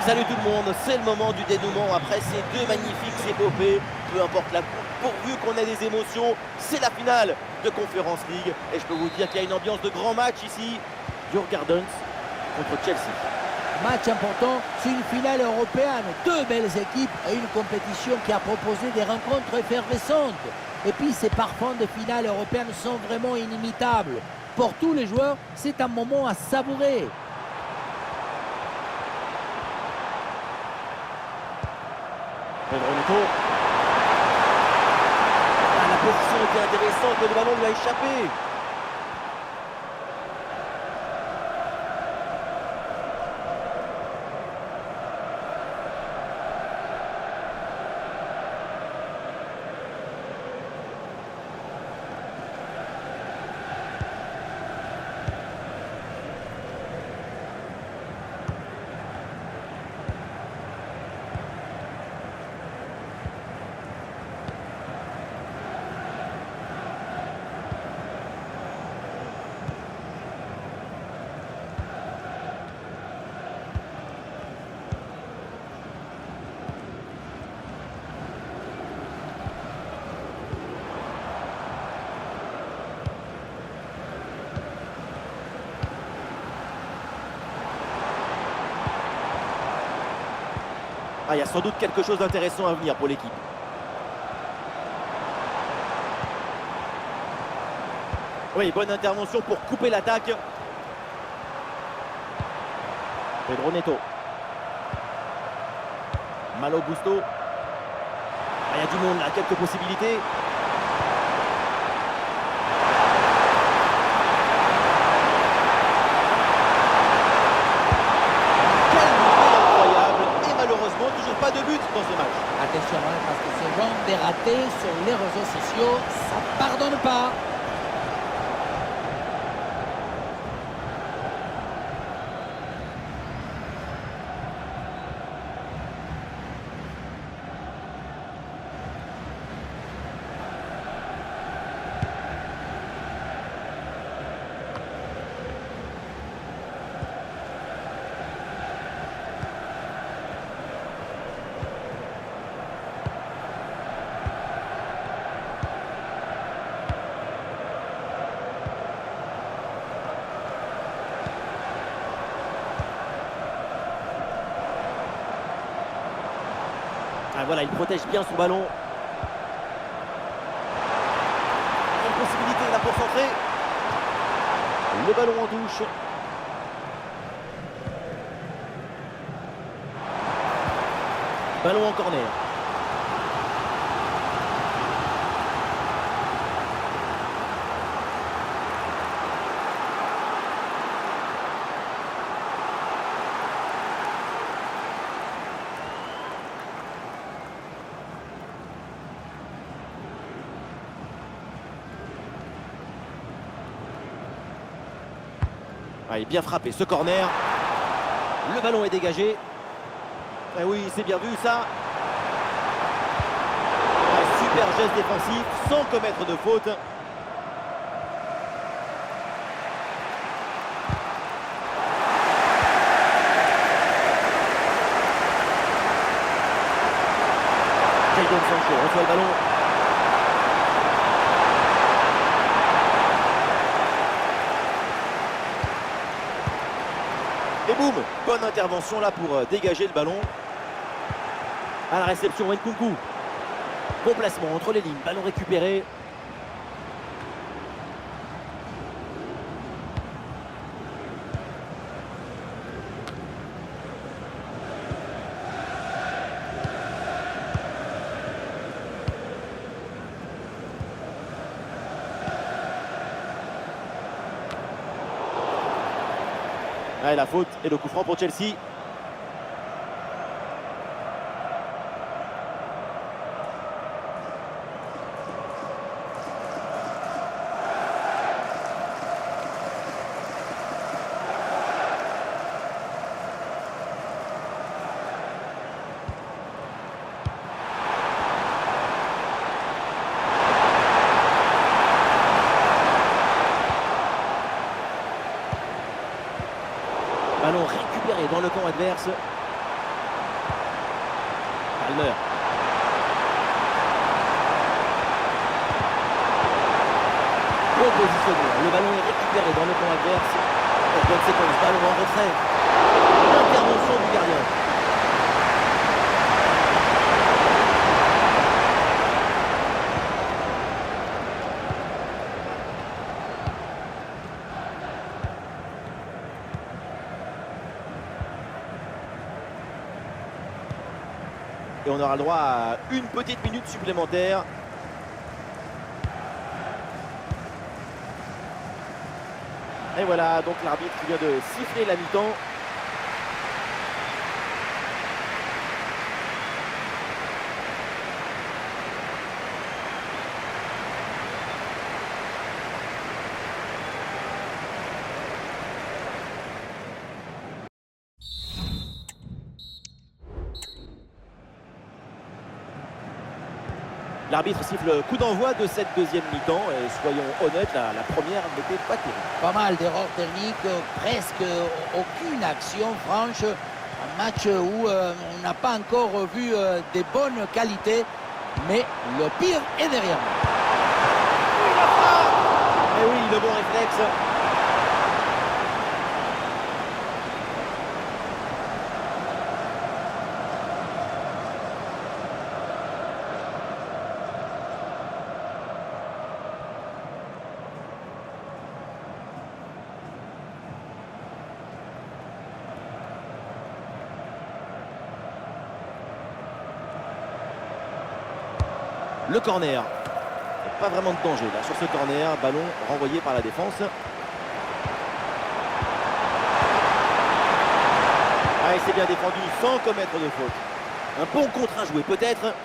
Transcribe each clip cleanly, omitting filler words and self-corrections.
Salut tout le monde, c'est le moment du dénouement après ces deux magnifiques épopées. Peu importe la coupe, pourvu qu'on ait des émotions, c'est la finale de Conference League. Et je peux vous dire qu'il y a une ambiance de grand match ici. Djurgårdens contre Chelsea. Match important, c'est une finale européenne. Deux belles équipes et une compétition qui a proposé des rencontres effervescentes. Et puis ces parfums de finale européenne sont vraiment inimitables. Pour tous les joueurs, c'est un moment à savourer. Pedro Neto. La position était intéressante, mais le ballon lui a échappé. Ah, il y a sans doute quelque chose d'intéressant à venir pour l'équipe. Oui, bonne intervention pour couper l'attaque. Pedro Neto. Malo Gusto. Ah, il y a du monde là, quelques possibilités. Toujours pas de but dans ce match. Attention, parce que ce genre de ratés sur les réseaux sociaux, ça pardonne pas. Ah, voilà, il protège bien son ballon. Une possibilité là pour centrer. Le ballon en touche. Ballon en corner. Ah, il est bien frappé ce corner. Le ballon est dégagé. Eh oui, c'est bien vu ça. Un super geste défensif sans commettre de faute. Jadon Sancho reçoit le ballon. Et boum, bonne intervention là pour dégager le ballon. À la réception, Nkunku. Bon placement entre les lignes, ballon récupéré. Ah, et la faute et le coup franc pour Chelsea. Ballon récupéré dans le camp adverse. Palmer. Bon positionnement. Le ballon est récupéré dans le camp adverse. Bonne séquence, ballon en retrait. Intervention du gardien. Et on aura le droit à une petite minute supplémentaire. Et voilà, donc l'arbitre qui vient de siffler la mi-temps. L'arbitre siffle coup d'envoi de cette deuxième mi-temps et soyons honnêtes, la première n'était pas terrible. Pas mal d'erreurs techniques, presque aucune action franche. Un match où on n'a pas encore vu des bonnes qualités, mais le pire est derrière nous. Et oui, le bon réflexe. Le corner. Pas vraiment de danger là sur ce corner. Ballon renvoyé par la défense. Ah, il s'est bien défendu sans commettre de faute. Un bon contre à jouer peut-être.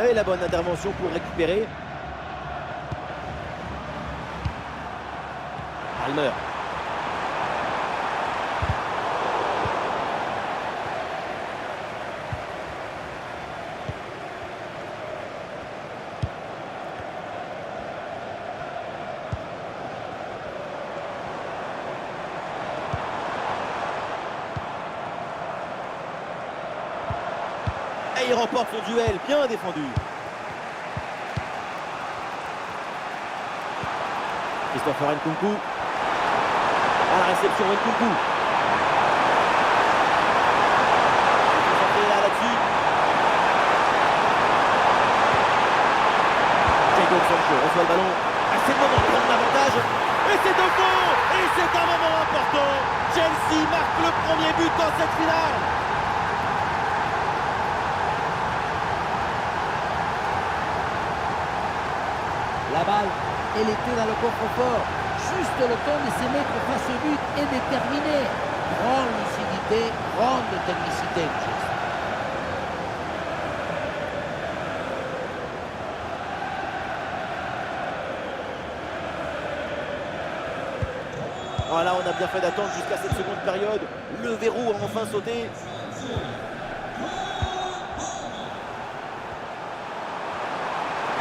Et la bonne intervention pour récupérer. Palmer. Et il remporte son duel, bien défendu. Christopher Nkunku. À la réception, Nkunku. Là-dessus. Jadon Sancho reçoit le ballon. Ah, c'est le moment de prendre l'avantage. Et c'est de fond. Et c'est un moment important. Chelsea marque le premier but dans cette finale. La balle, elle était dans le coffre-fort. Juste le temps de se mettre face au but et de terminer. Grande lucidité, grande technicité. Voilà, on a bien fait d'attendre jusqu'à cette seconde période. Le verrou a enfin sauté.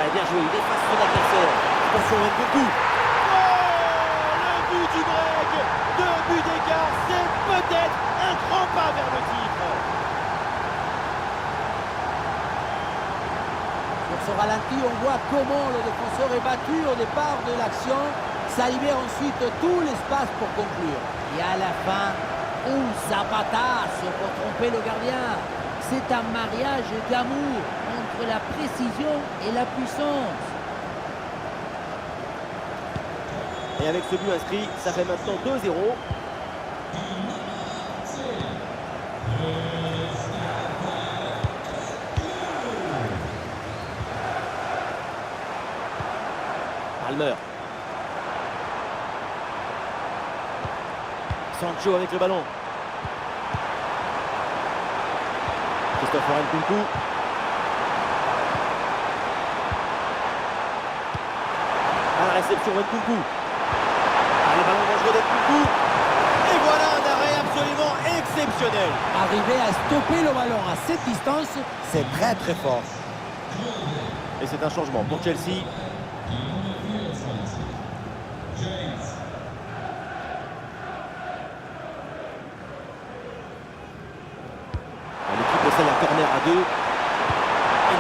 Allez, bien joué, il efface son adversaire. Attention, Nkunku. Oh, le but du break. 2 buts d'écart, c'est peut-être un grand pas vers le titre. Sur ce ralenti, on voit comment le défenseur est battu au départ de l'action. Ça libère ensuite tout l'espace pour conclure. Et à la fin, un zapatasse pour tromper le gardien. C'est un mariage d'amour entre la précision et la puissance. Et avec ce but inscrit, ça fait maintenant 2-0. Palmer. Sancho avec le ballon. Christopher Nkunku. À la réception, Nkunku. Ah, le ballon dangereux d'Nkunku. Et voilà un arrêt absolument exceptionnel. Arriver à stopper le ballon à cette distance, c'est très très fort. Et c'est un changement pour Chelsea. L'équipe essaie un corner à 2. Et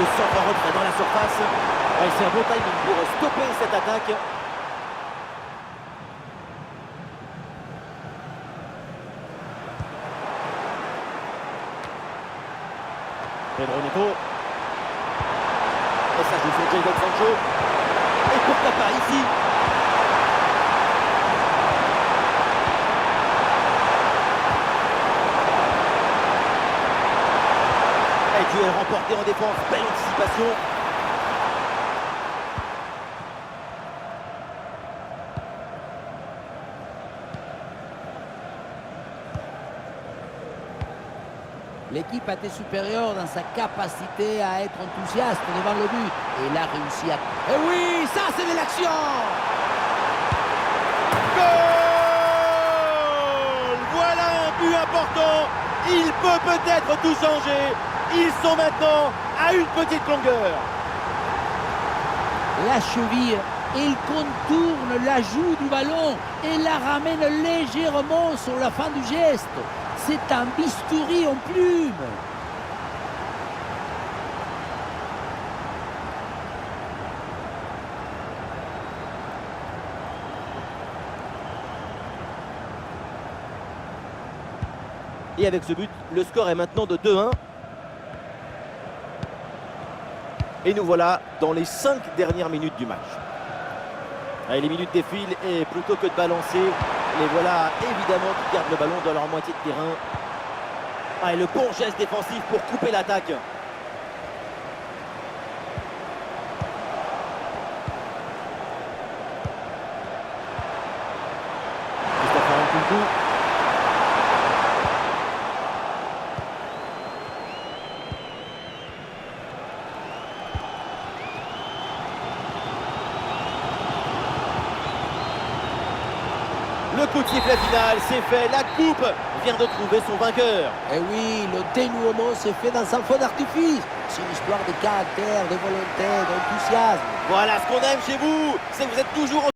le centre en retrait dans la surface. Ouais, c'est un bon timing pour stopper cette attaque. Pedro Neto. Et ça joue sur Jadon Sancho. Et pourquoi pas ici? Et duel remporté en défense. Belle anticipation. L'équipe a été supérieure dans sa capacité à être enthousiaste devant le but. Et il a réussi à... Et oui, ça c'est de l'action! Goal! Voilà un but important. Il peut peut-être tout changer. Ils sont maintenant à une petite longueur. La cheville, il contourne la joue du ballon et la ramène légèrement sur la fin du geste. C'est un bistouri en plume. Et avec ce but, le score est maintenant de 2-1. Et nous voilà dans les 5 dernières minutes du match. Allez, les minutes défilent et plutôt que de balancer, les voilà évidemment qui gardent le ballon dans leur moitié de terrain. Ah, et le bon geste défensif pour couper l'attaque. Christopher Nkunku. Le coup de sifflet final, c'est fait. La coupe vient de trouver son vainqueur. Et oui, le dénouement s'est fait dans un feu d'artifice. C'est une histoire de caractère, de volonté, d'enthousiasme. Voilà ce qu'on aime chez vous. C'est que vous êtes toujours